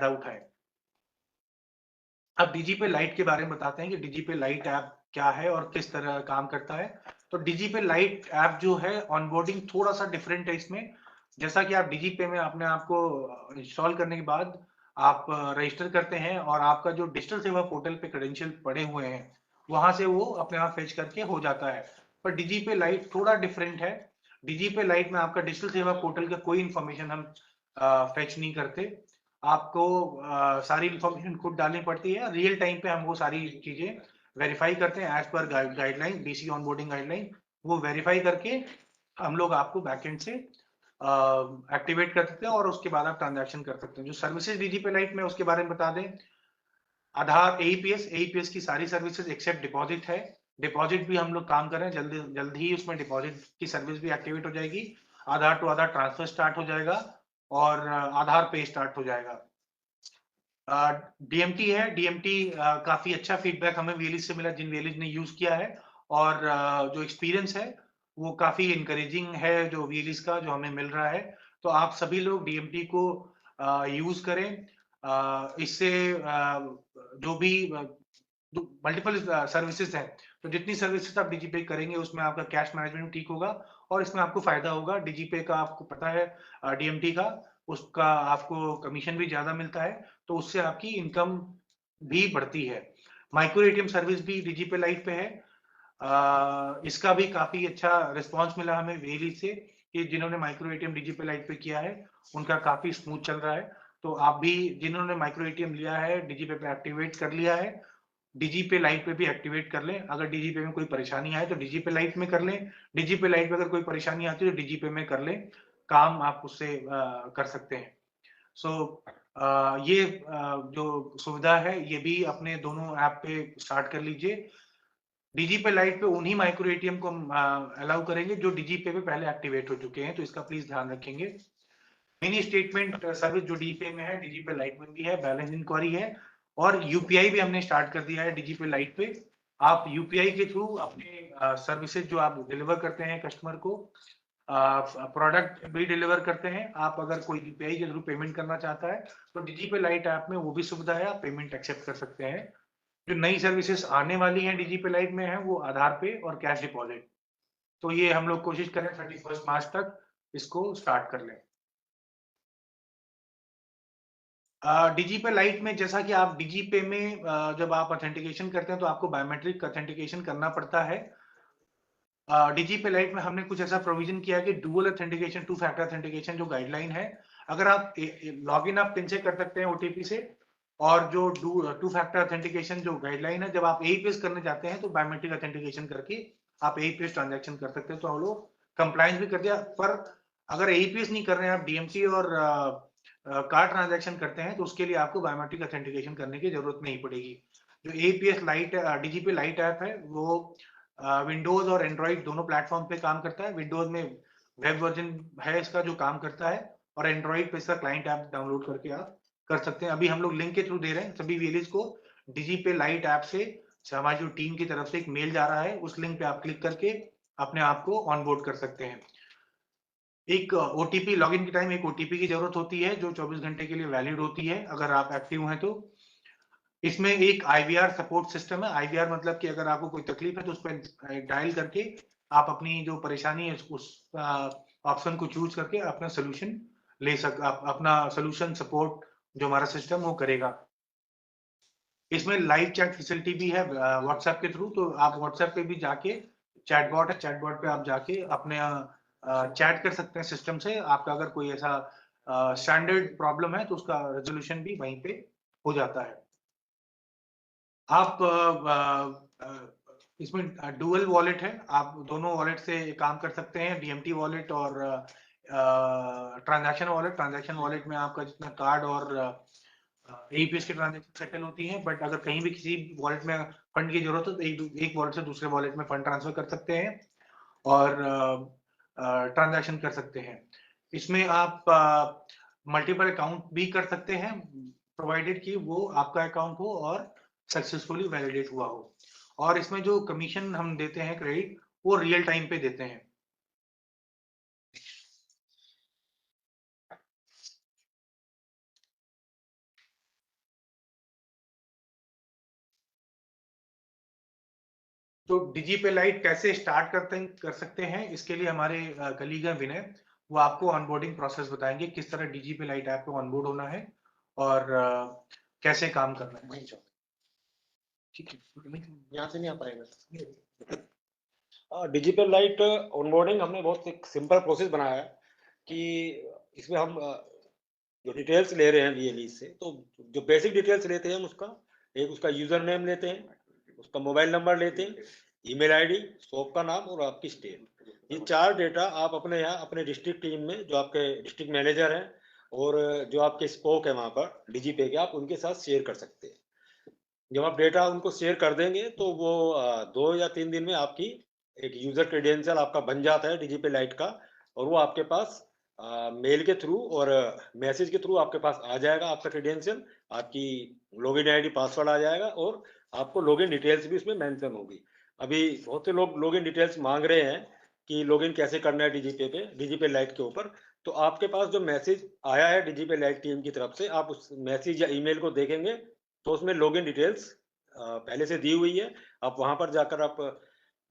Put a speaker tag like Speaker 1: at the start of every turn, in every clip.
Speaker 1: फायदा उठाएं। अब डीजीपे लाइट के बारे में बताते हैं कि डीजीपे लाइट ऐप क्या है और किस तरह काम करता है। तो डीजीपे लाइट ऐप जो है, ऑनबोर्डिंग थोड़ा सा डिफरेंट है इसमें। जैसा कि आप डीजीपे में अपने आप को इंस्टॉल करने के बाद आप रजिस्टर करते हैं और आपका जो डिजिटल सेवा पोर्टल पे क्रेडेंशियल पड़े हुए हैं, वहां से वो अपने आप फेच करके हो जाता है। पर डीजीपे लाइट थोड़ा डिफरेंट है। डीजीपे लाइट में आपका डिजिटल सेवा पोर्टल का कोई इंफॉर्मेशन हम फेच नहीं करते। आपको सारी इंफॉर्मेशन खुद डालनी पड़ती है। रियल टाइम पे हम वो सारी चीजें वेरीफाई करते हैं एज पर गाइडलाइन, बीसी ऑनबोर्डिंग गाइडलाइन। वो वेरीफाई करके हम लोग आपको बैकएंड से एक्टिवेट कर सकते हैं और उसके बाद आप ट्रांजैक्शन कर सकते हैं। जो सर्विसेज डीजीपे लाइट में, उसके बारे में बता दें। आधार, एईपीएस की सारी सर्विसेज एक्सेप्ट डिपॉजिट है। डिपॉजिट भी हम लोग काम कर रहे हैं, जल्द ही उसमें डिपॉजिट की सर्विस भी एक्टिवेट हो जाएगी। आधार टू आधार ट्रांसफर स्टार्ट हो जाएगा और आधार पे स्टार्ट हो जाएगा। डीएमटी है। डीएमटी काफी अच्छा फीडबैक हमें वीएलिज से मिला, जिन वीएलिज ने यूज किया है। और जो एक्सपीरियंस है वो काफी इंकरेजिंग है जो वीएलिज का जो हमें मिल रहा है। तो आप सभी लोग डीएमटी को यूज करें। इससे जो भी मल्टीपल सर्विसेज हैं, तो जितनी सर्विसेज आप डीजीपे करेंगे उसमें आपका कैश मैनेजमेंट ठीक होगा और इसमें आपको फायदा होगा। डीजीपे का आपको पता है, डीएमटी का उसका आपको कमीशन भी ज्यादा मिलता है, तो उससे आपकी इनकम भी बढ़ती है। माइक्रो एटीएम सर्विस भी डीजीपे लाइट पे है। इसका भी काफी अच्छा रिस्पांस मिला हमें वेली से कि जिन्होंने माइक्रो एटीएम डीजीपे लाइट पे किया है उनका काफी स्मूथ चल रहा है। तो आप भी जिन्होंने माइक्रो एटीएम लिया है, डीजीपे पे एक्टिवेट कर लिया है, डीजीपे लाइट पे भी एक्टिवेट कर लें। अगर डीजीपे में कोई परेशानी आए तो डीजीपे लाइट में कर लें। डीजीपे लाइट में अगर कोई परेशानी आती है तो डीजीपे में कर लें, काम आप उससे कर सकते हैं। सो ये जो सुविधा है ये भी अपने दोनों ऐप पे स्टार्ट कर लीजिए। डीजीपे लाइट पे उन्हीं माइक्रो एटीएम को हम अलाउ करेंगे जो डीजीपे पे पहले एक्टिवेट हो चुके हैं, तो इसका प्लीज ध्यान रखेंगे। मिनी स्टेटमेंट सर्विस जो डीजीपे में है, डीजीपे लाइट में भी है। बैलेंस इंक्वायरी है और यूपीआई भी हमने स्टार्ट कर दिया है डीजीपे लाइट पे। आप यूपीआई के थ्रू अपने सर्विसेज जो आप डिलीवर करते हैं कस्टमर को, प्रोडक्ट भी डिलीवर करते हैं। आप अगर कोई यूपीआई के थ्रू पेमेंट करना चाहता है तो डीजीपे लाइट ऐप में वो भी सुविधा है, आप पेमेंट एक्सेप्ट कर सकते हैं। जो नई सर्विसेज आने वाली हैं डीजीपे लाइट में है वो आधार पे और कैश डिपॉजिट। तो ये हम लोग कोशिश करें 31 मार्च तक इसको स्टार्ट कर लें। डीजीपे लाइट में जैसा कि आप डीजीपे में जब आप ऑथेंटिकेशन करते हैं तो आपको बायोमेट्रिक ऑथेंटिकेशन करना पड़ता है। डीजीपे लाइट में हमने कुछ ऐसा प्रोविजन किया है कि dual authentication, two factor authentication जो गाइडलाइन है, अगर आप लॉग इन आप पिन से कर सकते हैं ओटीपी से। और जो टू फैक्टर ऑथेंटिकेशन जो गाइडलाइन है, जब आप एईपीएस करने जाते हैं तो बायोमेट्रिक ऑथेंटिकेशन करके आप एईपीएस ट्रांजैक्शन कर सकते हैं। तो हम लोग कंप्लायंस भी कर दिया। पर अगर एईपीएस नहीं कर रहे हैं, आप डीएमटी और कार्ड ट्रांजैक्शन करते हैं, तो उसके लिए आपको बायोमेट्रिक ऑथेंटिकेशन करने की जरूरत नहीं पड़ेगी। जो AEPS light DGP lite app है वो विंडोज और एंड्रॉइड दोनों प्लेटफॉर्म पे काम करता है। विंडोज में वेब वर्जन है इसका जो काम करता है, और एंड्रॉइड पे इसका क्लाइंट ऐप डाउनलोड करके आप कर सकते हैं। अभी हम लोग लिंक के थ्रू दे रहे हैं सभी वीएलएस को। डीजीपे लाइट ऐप से हमारी जो टीम की तरफ से एक मेल जा रहा है, उस लिंक पे आप क्लिक करके अपने आप को ऑनबोर्ड कर सकते हैं। एक ओटीपी, लॉगिन के टाइम एक ओटीपी की जरूरत होती है जो 24 घंटे के लिए वैलिड होती है अगर आप एक्टिव हैं तो। इसमें एक आईवीआर सपोर्ट सिस्टम है। आईवीआर मतलब कि अगर आपको कोई तकलीफ है तो उस पर डायल करके आप अपनी जो परेशानी है उस ऑप्शन को चूज करके अपना सोल्यूशन अपना सोल्यूशन सपोर्ट जो हमारा सिस्टम वो करेगा। इसमें लाइव चैट फैसिलिटी भी है व्हाट्सएप के थ्रू। तो आप व्हाट्सएप पे भी जाके, चैटबॉट है, चैटबॉट पे आप जाके अपने चैट कर सकते हैं सिस्टम से। आपका अगर कोई ऐसा स्टैंडर्ड प्रॉब्लम है तो उसका रेजोल्यूशन भी वहीं पे हो जाता है। आप इसमें डुअल वॉलेट है, आप दोनों वॉलेट से काम कर सकते हैं, डीएमटी वॉलेट और ट्रांजैक्शन वॉलेट। ट्रांजैक्शन वॉलेट में आपका जितना कार्ड और एईपीएस की ट्रांजैक्शन सेटल होती है, बट अगर कहीं भी किसी वॉलेट में फंड की जरूरत हो तो एक वॉलेट से दूसरे वॉलेट में फंड ट्रांसफर कर सकते हैं और ट्रांजैक्शन कर सकते हैं। इसमें आप मल्टीपल अकाउंट भी कर सकते हैं, प्रोवाइडेड कि वो आपका अकाउंट हो और सक्सेसफुली वैलिडेट हुआ हो। और इसमें जो कमीशन हम देते हैं क्रेडिट, वो रियल टाइम पे देते हैं। तो डिजी पे लाइट कैसे स्टार्ट कर सकते हैं, इसके लिए हमारे कलीग हैं विनय, वो आपको ऑनबोर्डिंग प्रोसेस बताएंगे, किस तरह डिजी पे लाइट ऐप पे ऑनबोर्ड होना है और कैसे काम करना है। ठीक है,
Speaker 2: यहाँ से नहीं आ पाएगा। डिजिटल लाइट ऑनबोर्डिंग हमने बहुत एक सिंपल प्रोसेस बनाया है कि इसमें हम जो डिटेल्स ले रहे हैं वीएलई से, तो जो बेसिक डिटेल्स लेते हैं हम उसका एक उसका यूजर नेम लेते हैं, उसका मोबाइल नंबर लेते हैं, ईमेल आईडी, शॉप का नाम और आपकी स्टेट। ये 4 डेटा आप अपने यहाँ अपने डिस्ट्रिक्ट टीम में जो आपके डिस्ट्रिक्ट मैनेजर हैं और जो आपके स्पोक है वहाँ पर डीजीपे के, आप उनके साथ शेयर कर सकते हैं। जब आप डेटा उनको शेयर कर देंगे तो वो 2 या 3 दिन में आपकी एक यूजर क्रेडेंशियल आपका बन जाता है डीजीपी लाइट का, और वो आपके पास मेल के थ्रू और मैसेज के थ्रू आपके पास आ जाएगा आपका क्रेडेंशियल, आपकी लॉगिन आईडी पासवर्ड आ जाएगा और आपको लॉगिन डिटेल्स भी उसमें मेंशन होगी। अभी बहुत से लोग लॉगिन डिटेल्स मांग रहे हैं कि लॉगिन कैसे करना है डीजीपी लाइट के ऊपर। तो आपके पास जो मैसेज आया है डीजीपी लाइट टीम की तरफ से, आप उस मैसेज या ईमेल को देखेंगे तो उसमें लॉगिन डिटेल्स पहले से दी हुई है। आप वहां पर जाकर आप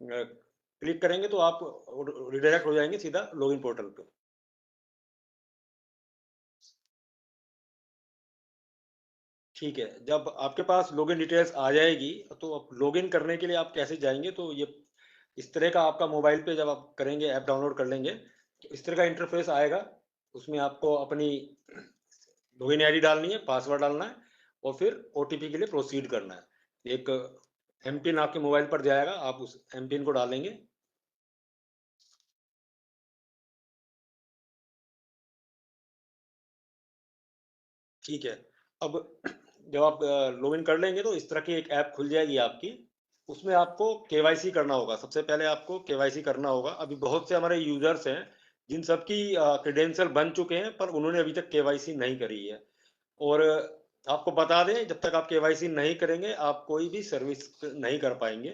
Speaker 2: क्लिक करेंगे तो आप रिडायरेक्ट हो जाएंगे सीधा लॉगिन पोर्टल पे। ठीक है, जब आपके पास लॉगिन डिटेल्स आ जाएगी तो आप लॉगिन करने के लिए आप कैसे जाएंगे, तो ये इस तरह का आपका मोबाइल पे जब आप करेंगे, ऐप डाउनलोड कर लेंगे तो इस तरह का इंटरफेस आएगा। उसमें आपको अपनी लॉगिन आईडी डालनी है, पासवर्ड डालना है और फिर ओटीपी के लिए प्रोसीड करना है। एक एमपिन आपके मोबाइल पर जाएगा, आप उस एमपिन को डालेंगे। ठीक है, अब जब आप लॉगिन कर लेंगे तो इस तरह की एक ऐप खुल जाएगी आपकी। उसमें आपको केवाईसी करना होगा। सबसे पहले आपको केवाईसी करना होगा। अभी बहुत से हमारे यूजर्स हैं जिन सबकी क्रेडेंशियल बन चुके हैं पर उन्होंने अभी तक केवाईसी नहीं करी है। और आपको बता दें, जब तक आप केवाईसी नहीं करेंगे आप कोई भी सर्विस नहीं कर पाएंगे।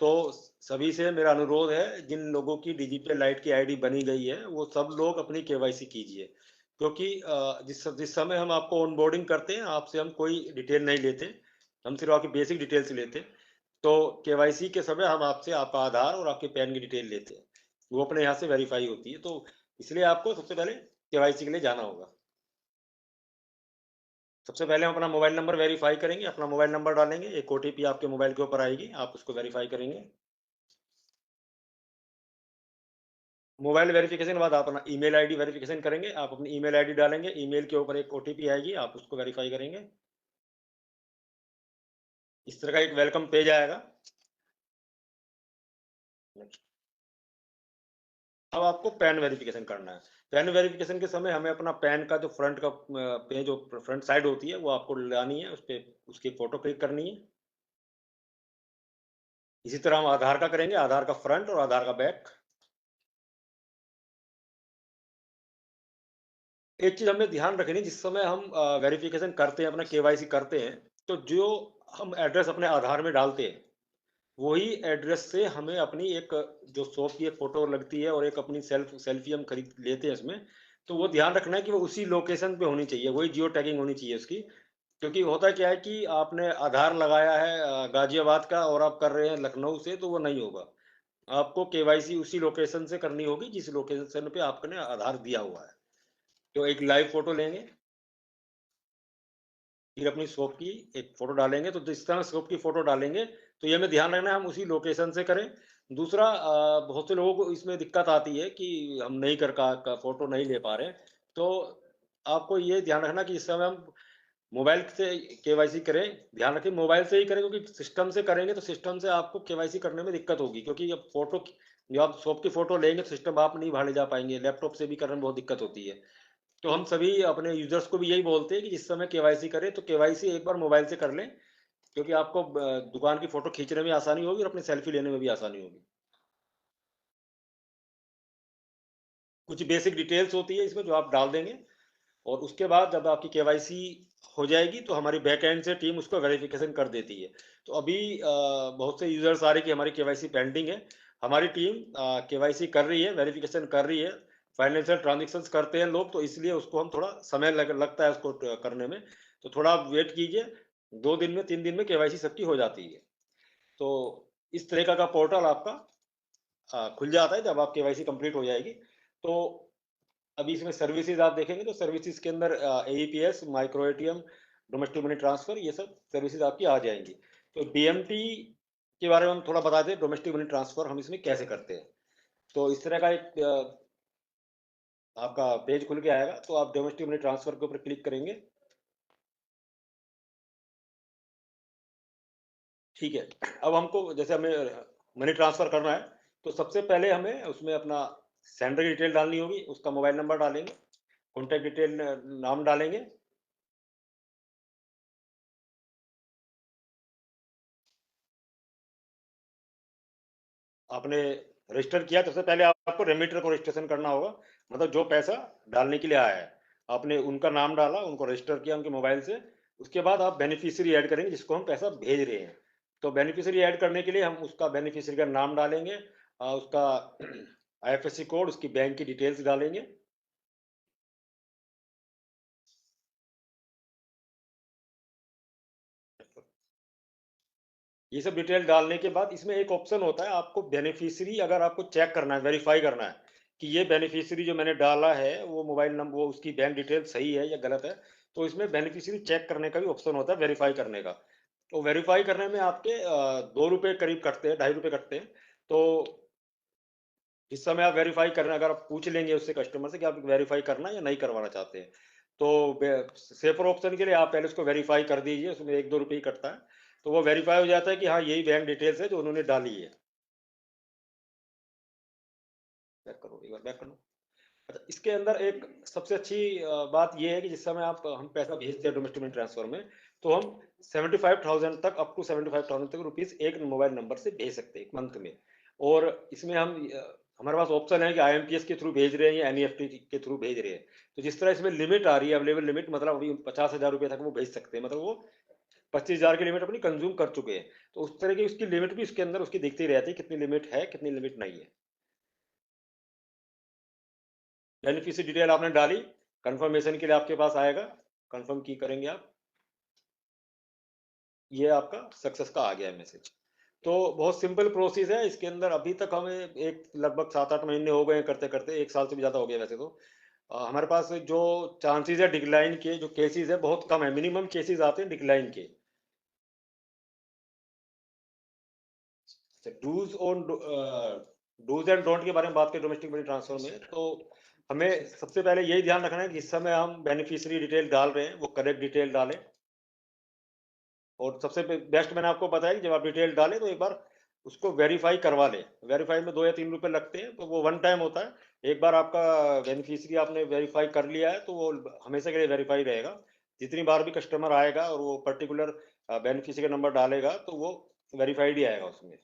Speaker 2: तो सभी से मेरा अनुरोध है, जिन लोगों की डिजिटल लाइट की आईडी बनी गई है वो सब लोग अपनी केवाईसी कीजिए, क्योंकि जिस समय हम आपको ऑनबोर्डिंग करते हैं आपसे हम कोई डिटेल नहीं लेते, हम सिर्फ आपकी बेसिक डिटेल्स लेते हैं। तो केवाईसी के समय हम आपसे आपका आधार और आपके पैन की डिटेल लेते हैं, वो अपने यहाँ से वेरीफाई होती है। तो इसलिए आपको सबसे पहले केवाईसी के लिए जाना होगा। सबसे पहले हम अपना मोबाइल नंबर वेरीफाई करेंगे। अपना मोबाइल नंबर डालेंगे, एक ओटीपी आपके मोबाइल के ऊपर आएगी, आप उसको वेरीफाई करेंगे। मोबाइल वेरिफिकेशन के बाद आप अपना ईमेल आईडी वेरिफिकेशन करेंगे। आप अपनी ईमेल आईडी डालेंगे, ईमेल के ऊपर एक ओटीपी आएगी, आप उसको वेरीफाई करेंगे। इस तरह का एक वेलकम पेज आएगा। अब आपको पैन वेरिफिकेशन करना है। पैन वेरिफिकेशन के समय हमें अपना पैन का जो फ्रंट का पेज, जो फ्रंट साइड होती है वो आपको लानी है, उस पर उसकी फोटो क्लिक करनी है। इसी तरह हम आधार का करेंगे, आधार का फ्रंट और आधार का बैक। एक चीज हमें ध्यान रखनी, जिस समय हम वेरिफिकेशन करते हैं, अपना केवाईसी करते हैं, तो जो हम एड्रेस अपने आधार में डालते हैं वही एड्रेस से हमें अपनी एक जो शॉप की एक फोटो लगती है और एक अपनी सेल्फी हम खरीद लेते हैं इसमें, तो वो ध्यान रखना है कि वो उसी लोकेशन पे होनी चाहिए, वही जियो टैगिंग होनी चाहिए उसकी। क्योंकि होता क्या है कि आपने आधार लगाया है गाजियाबाद का और आप कर रहे हैं लखनऊ से, तो वो नहीं होगा। आपको केवाईसी उसी लोकेशन से करनी होगी जिस लोकेशन पे आपने आधार दिया हुआ है। तो एक लाइव फोटो लेंगे, फिर अपनी शॉप की एक फोटो डालेंगे। तो जिस तरह शॉप की फोटो डालेंगे तो ये हमें ध्यान रखना है हम उसी लोकेशन से करें। दूसरा, बहुत से लोगों को इसमें दिक्कत आती है कि हम नहीं का फोटो नहीं ले पा रहे। तो आपको ये ध्यान रखना कि इस समय हम मोबाइल से केवाईसी करें। ध्यान रखें मोबाइल से ही करें, क्योंकि सिस्टम से करेंगे तो सिस्टम से आपको केवाईसी करने में दिक्कत होगी, क्योंकि अब फोटो जो आप शॉप की फोटो लेंगे तो सिस्टम आप नहीं भाड़े जा पाएंगे, लैपटॉप से भी करने में बहुत दिक्कत होती है। तो हम सभी अपने यूजर्स को भी यही बोलते हैं कि जिस समय केवाईसी करें तो केवाईसी एक बार मोबाइल से कर लें, क्योंकि आपको दुकान की फोटो खींचने में आसानी होगी और अपनी सेल्फी लेने में भी आसानी होगी। कुछ बेसिक डिटेल्स होती है इसमें जो आप डाल देंगे, और उसके बाद जब आपकी केवाईसी हो जाएगी तो हमारी बैक एंड से टीम उसको वेरिफिकेशन कर देती है। तो अभी बहुत से यूजर्स आ रहे हैं कि हमारी केवाईसी पेंडिंग है। हमारी टीम केवाईसी कर रही है, वेरिफिकेशन कर रही है। फाइनेंशियल ट्रांजेक्शन्स करते हैं लोग, तो इसलिए उसको हम थोड़ा समय लगता है उसको करने में। तो थोड़ा आप वेट कीजिए, 2 दिन में 3 दिन में केवाईसी सबकी हो जाती है। तो इस तरह का पोर्टल आपका खुल जाता है जब आप केवाईसी कंप्लीट हो जाएगी। तो अभी इसमें सर्विसेज आप देखेंगे तो सर्विसेज के अंदर AEPS, micro ATM, domestic money transfer, ये सब सर्विसेज आपकी आ जाएंगी। तो डीएमटी के बारे में हम थोड़ा बता दें, डोमेस्टिक मनी ट्रांसफर हम इसमें कैसे करते हैं। तो इस तरह का एक आपका पेज खुल के आएगा, तो आप डोमेस्टिक मनी ट्रांसफर के ऊपर क्लिक करेंगे। ठीक है, अब हमको जैसे हमें मनी ट्रांसफर करना है, तो सबसे पहले हमें उसमें अपना सेंडर की डिटेल डालनी होगी, उसका मोबाइल नंबर डालेंगे, कॉन्टैक्ट डिटेल नाम डालेंगे, आपने रजिस्टर किया तो सबसे पहले आपको रेमिटर को रजिस्ट्रेशन करना होगा, मतलब जो पैसा डालने के लिए आया है आपने उनका नाम डाला, उनको रजिस्टर किया उनके मोबाइल से। उसके बाद आप बेनिफिशियरी ऐड करेंगे जिसको हम पैसा भेज रहे हैं। तो बेनिफिशियरी ऐड करने के लिए हम उसका बेनिफिशियरी का नाम डालेंगे, उसका आईएफएससी कोड, उसकी बैंक की डिटेल्स डालेंगे। ये सब डिटेल डालने के बाद इसमें एक ऑप्शन होता है, आपको बेनिफिशियरी अगर आपको चेक करना है, वेरीफाई करना है कि ये बेनिफिशियरी जो मैंने डाला है वो मोबाइल नंबर, वो उसकी बैंक डिटेल सही है या गलत है, तो इसमें बेनिफिशियरी चेक करने का भी ऑप्शन होता है, वेरीफाई करने का। तो वेरीफाई करने में आपके 2 रुपये करीब कटते हैं, 2.5 रुपये कटते हैं। तो इस समय आप वेरीफाई करना, अगर आप पूछ लेंगे उससे कस्टमर से कि आप वेरीफाई करना या नहीं करवाना चाहते हैं, तो सेफर ऑप्शन के लिए आप पहले उसको वेरीफाई कर दीजिए, उसमें 1-2 रुपये ही कटता है। तो वो वेरीफाई हो जाता है कि हाँ यही बैंक डिटेल्स है जो उन्होंने डाली है। बैक करो, एक बार बैक करो। अच्छा, इसके अंदर एक सबसे अच्छी बात ये है कि जिस समय आप हम पैसा भेजते हैं डोमेस्टिक मनी ट्रांसफर में, तो हम 75,000 तक, अप टू 75,000 तक रुपीज एक मोबाइल नंबर से भेज सकते हैं एक मंथ में। और इसमें हम हमारे पास ऑप्शन है कि आईएमपीएस के थ्रू भेज रहे हैं या एनईएफटी के थ्रू भेज रहे हैं। तो जिस तरह इसमें लिमिट आ रही है, अवेलेबल लिमिट, मतलब अभी 50,000 रुपये तक वो भेज सकते हैं, मतलब वो 25,000 की लिमिट अपनी कंज्यूम कर चुके हैं। तो उस तरह की उसकी लिमिट भी इसके अंदर उसकी दिखती रहती है, कितनी लिमिट है कितनी लिमिट नहीं है। बेनिफिशियरी डिटेल आपने डाली, कंफर्मेशन के लिए आपके पास आएगा, कंफर्म की करेंगे आप, ये आपका सक्सेस का आ गया है मैसेज। तो बहुत सिंपल प्रोसेस है इसके अंदर। अभी तक हमें एक लगभग 7-8 महीने हो गए करते करते, 1 साल से भी ज़्यादा हो गया वैसे तो। हमारे पास जो चांसेस है डिक्लाइन के, जो केसेस है बहुत कम है, मिनिमम केसेस आते हैं डिक्लाइन के। डूज एंड डोंट के बारे में बात करें डोमेस्टिक मनी ट्रांसफर में, तो हमें सबसे पहले यही ध्यान रखना है कि इस समय हम बेनिफिशियरी डिटेल डाल रहे हैं वो करेक्ट डिटेल डालें। और सबसे बेस्ट मैंने आपको बताया कि जब आप डिटेल डालें तो एक बार उसको वेरीफाई करवा लें। वेरीफाई में 2 या 3 रुपए लगते हैं, तो वो वन टाइम होता है। एक बार आपका बेनिफिशियरी आपने वेरीफाई कर लिया है तो वो हमेशा के लिए वेरीफाई रहेगा। जितनी बार भी कस्टमर आएगा और वो पर्टिकुलर बेनिफिशियरी का नंबर डालेगा तो वो वेरीफाइड ही आएगा उसमें।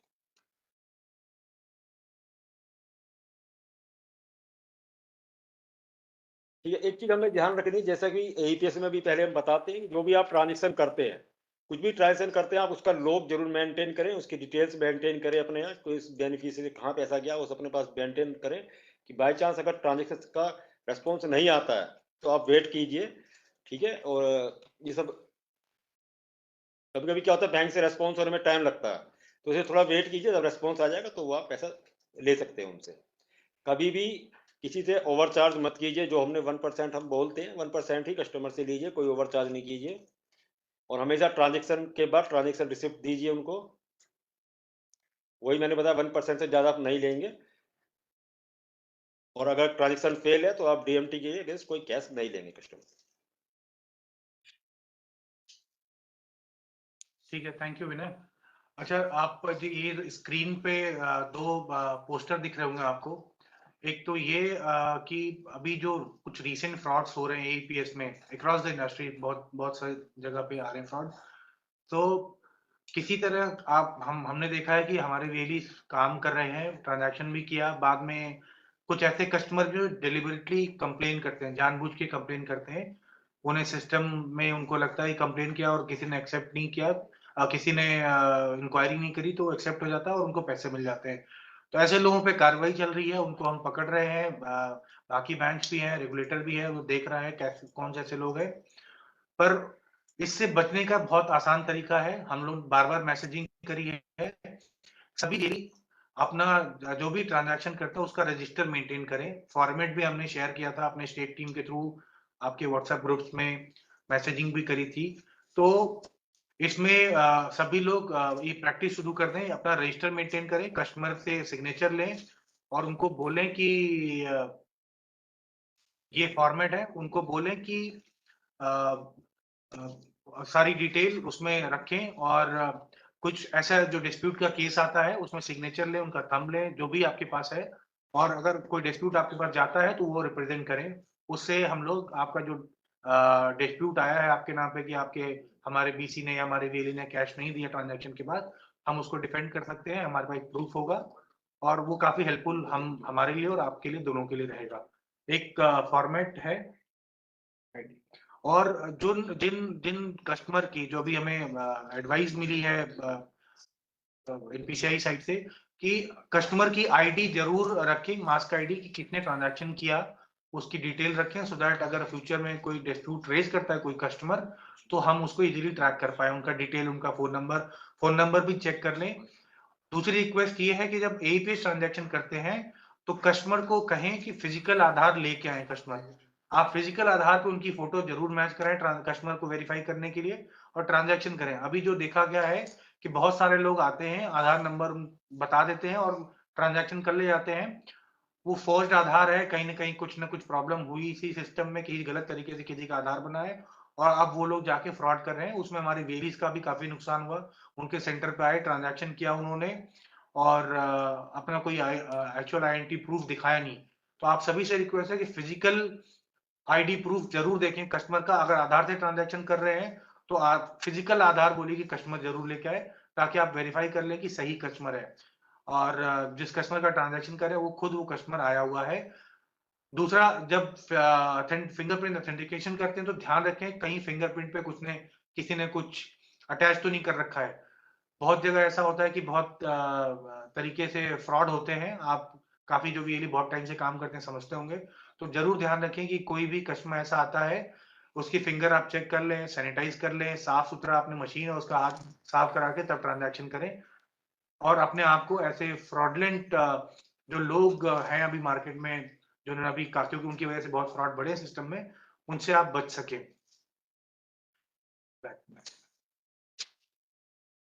Speaker 2: ठीक है, एक चीज हमें ध्यान रखनी है, जैसा कि एईपीएस में भी पहले हम बताते हैं, जो भी आप ट्रांजेक्शन करते हैं, कुछ भी ट्रांजेक्शन करते हैं, आप उसका लॉग जरूर मेंटेन करें, उसकी डिटेल्स मेंटेन करें अपने यहाँ, कोई बेनिफिशियरी कहाँ पैसा गया वो अपने पास मेंटेन करें, कि बाई चांस अगर ट्रांजेक्शन का रेस्पॉन्स नहीं आता है तो आप वेट कीजिए। ठीक है, और ये सब कभी कभी क्या होता है, बैंक से रेस्पॉन्स होने में टाइम लगता है, तो इसे थोड़ा वेट कीजिए, जब रेस्पॉन्स आ जाएगा तो वो आप पैसा ले सकते हैं उनसे। कभी भी किसी से ओवरचार्ज मत कीजिए, जो हमने 1% हम बोलते हैं 1% ही कस्टमर से लीजिए, कोई ओवरचार्ज नहीं कीजिए। और हमेशा ट्रांजेक्शन के बाद ट्रांजेक्शन रिसिप्ट दीजिए उनको, वही मैंने बताया 1% से ज़्यादा आप नहीं लेंगे। और अगर ट्रांजेक्शन फेल है तो आप डीएमटी के अगेंस्ट कोई कैश नहीं लेंगे कस्टमर।
Speaker 1: ठीक है, थैंक यू विनय। अच्छा, आप जो ये स्क्रीन पे दो पोस्टर दिख रहे होंगे आपको। एक तो ये कि अभी जो कुछ रीसेंट फ्रॉड्स हो रहे हैं एईपीएस में अक्रॉस द इंडस्ट्री, बहुत बहुत सारी जगह पे आ रहे हैं फ्रॉड। तो किसी तरह हमने देखा है कि हमारे वेलीज काम कर रहे हैं, ट्रांजैक्शन भी किया, बाद में कुछ ऐसे कस्टमर जो डिलिबरेटली कंप्लेन करते हैं, जानबूझ के कंप्लेन करते हैं। उन्हें सिस्टम में उनको लगता है कंप्लेन किया और किसी ने एक्सेप्ट नहीं किया, किसी ने इंक्वायरी नहीं करी तो एक्सेप्ट हो जाता है और उनको पैसे मिल जाते हैं। तो ऐसे लोगों पे कार्रवाई चल रही है, उनको हम पकड़ रहे हैं। बाकी बैंक्स भी हैं, रेगुलेटर भी है, वो देख रहा है कैसे कौन से ऐसे लोग हैं। पर इससे बचने का बहुत आसान तरीका है, हम लोग बार-बार मैसेजिंग करी है। सभी डेली अपना जो भी ट्रांजैक्शन करता है उसका रजिस्टर मेंटेन करें। फॉर्मेट भी हमने शेयर किया था अपने स्टेट टीम के थ्रू, आपके व्हाट्सएप ग्रुप्स में मैसेजिंग भी करी थी। तो इसमें सभी लोग ये प्रैक्टिस शुरू कर दें, अपना रजिस्टर मेंटेन करें, कस्टमर से सिग्नेचर लें और उनको बोलें कि ये फॉर्मेट है, उनको बोलें कि अ, सारी डिटेल उसमें रखें और कुछ ऐसा जो डिस्प्यूट का केस आता है उसमें सिग्नेचर लें, उनका थंब लें, जो भी आपके पास है और अगर कोई डिस्प्यूट आपके पास जाता है तो वो रिप्रेजेंट करें। उससे हम लोग आपका जो डिस्प्यूट आया है आपके नाम पे कि आपके हमारे बीसी ने या हमारे वीएलई ने कैश नहीं दिया ट्रांजैक्शन के बाद, हम उसको डिफेंड कर सकते हैं, हमारे पास एक प्रूफ होगा और वो काफ़ी हेल्पफुल हम हमारे लिए और आपके लिए दोनों के लिए रहेगा। एक फॉर्मेट है और जिन जिन कस्टमर की जो भी हमें एडवाइस मिली है एनपीसीआई साइड से कि कस्टमर की आईडी जरूर रखें, मास्क आईडी कि कितने ट्रांजैक्शन किया, उसकी डिटेल रखें सो दैट अगर फ्यूचर में कोई डिस्प्यूट रेज करता है कोई कस्टमर तो हम उसको इजीली ट्रैक कर पाए, उनका डिटेल, उनका फोन नंबर भी चेक कर लें। दूसरी रिक्वेस्ट ये है कि जब एईपीएस ट्रांजैक्शन करते हैं तो कस्टमर को कहें कि फिजिकल आधार लेके आए कस्टमर। आप फिजिकल आधार पे उनकी फोटो जरूर मैच कराएं कस्टमर को वेरीफाई करने के लिए और ट्रांजैक्शन करें। अभी जो देखा गया है कि बहुत सारे लोग आते हैं, आधार नंबर बता देते हैं और ट्रांजैक्शन कर ले जाते हैं। वो फोर्ज्ड आधार है, कहीं न कहीं कुछ न कुछ प्रॉब्लम हुई इसी सिस्टम में, किसी गलत तरीके से किसी का आधार बना है और अब वो लोग जाके फ्रॉड कर रहे हैं। उसमें हमारे वेरीज का भी काफ़ी नुकसान हुआ। उनके सेंटर पे आए, ट्रांजैक्शन किया उन्होंने और अपना कोई एक्चुअल आइडेंटिटी प्रूफ दिखाया नहीं। तो आप सभी से रिक्वेस्ट है कि फिजिकल आईडी प्रूफ जरूर देखें कस्टमर का। अगर आधार से ट्रांजैक्शन कर रहे हैं तो आप फिजिकल आधार बोलिए कि कस्टमर जरूर लेके आए ताकि आप वेरीफाई कर लें कि सही कस्टमर है और जिस कस्टमर का ट्रांजैक्शन कर रहे हैं वो खुद वो कस्टमर आया हुआ है। दूसरा, जब फिंगरप्रिंट ऑथेंटिकेशन करते हैं तो ध्यान रखें कहीं फिंगरप्रिंट पे किसी ने कुछ अटैच तो नहीं कर रखा है। बहुत जगह ऐसा होता है कि बहुत तरीके से फ्रॉड होते हैं। आप काफ़ी जो वीएलई बहुत टाइम से काम करते हैं समझते होंगे। तो ज़रूर ध्यान रखें कि कोई भी कस्टमर ऐसा आता है, उसकी फिंगर आप चेक कर लें, सैनिटाइज़ कर लें, साफ-सुथरा अपनी मशीन है उसका हाथ साफ करा के तब ट्रांज़ैक्शन करें और अपने आप को ऐसे फ्रॉडलेंट जो लोग हैं अभी मार्केट में, जिन्होंने अभी क्योंकि उनकी वजह से बहुत फ्रॉड बढ़े सिस्टम में, उनसे आप बच सकें।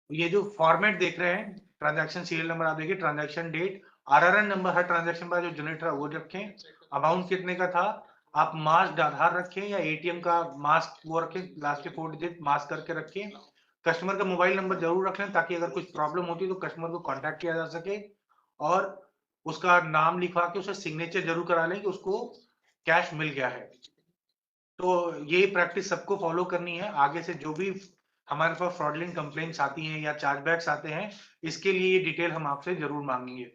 Speaker 1: ये जो फॉर्मेट देख रहे हैं, ट्रांजैक्शन सीरियल नंबर आप देखिए, ट्रांजैक्शन डेट, आरआरएन नंबर हर ट्रांजैक्शन पर जो जनरेटर है वो रखें, अमाउंट कितने का था, आप मास्क आधार रखें या एटीएम का मास्क वो रखें, लास्ट के 4 डिजिट मास्क करके रखें। कस्टमर का मोबाइल नंबर जरूर रख लें ताकि अगर कुछ प्रॉब्लम होती है तो कस्टमर को कांटेक्ट किया जा सके और उसका नाम लिखवा के उसे सिग्नेचर जरूर करा लें कि उसको कैश मिल गया है। तो ये प्रैक्टिस सबको फॉलो करनी है। आगे से जो भी हमारे पास फ्रॉडलेंट कंप्लेंट्स आती हैं या चार्जबैक्स आते हैं, इसके लिए ये डिटेल हम आपसे ज़रूर माँगेंगे।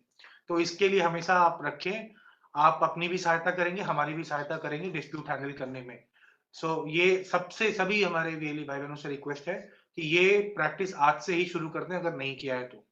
Speaker 1: तो इसके लिए हमेशा आप रखें, आप अपनी भी सहायता करेंगे, हमारी भी सहायता करेंगे डिस्प्यूट हैंडल करने में। सो ये सबसे सभी हमारे वीएलई भाई-बहनों से रिक्वेस्ट है कि ये प्रैक्टिस आज से ही शुरू कर दें अगर नहीं किया है तो।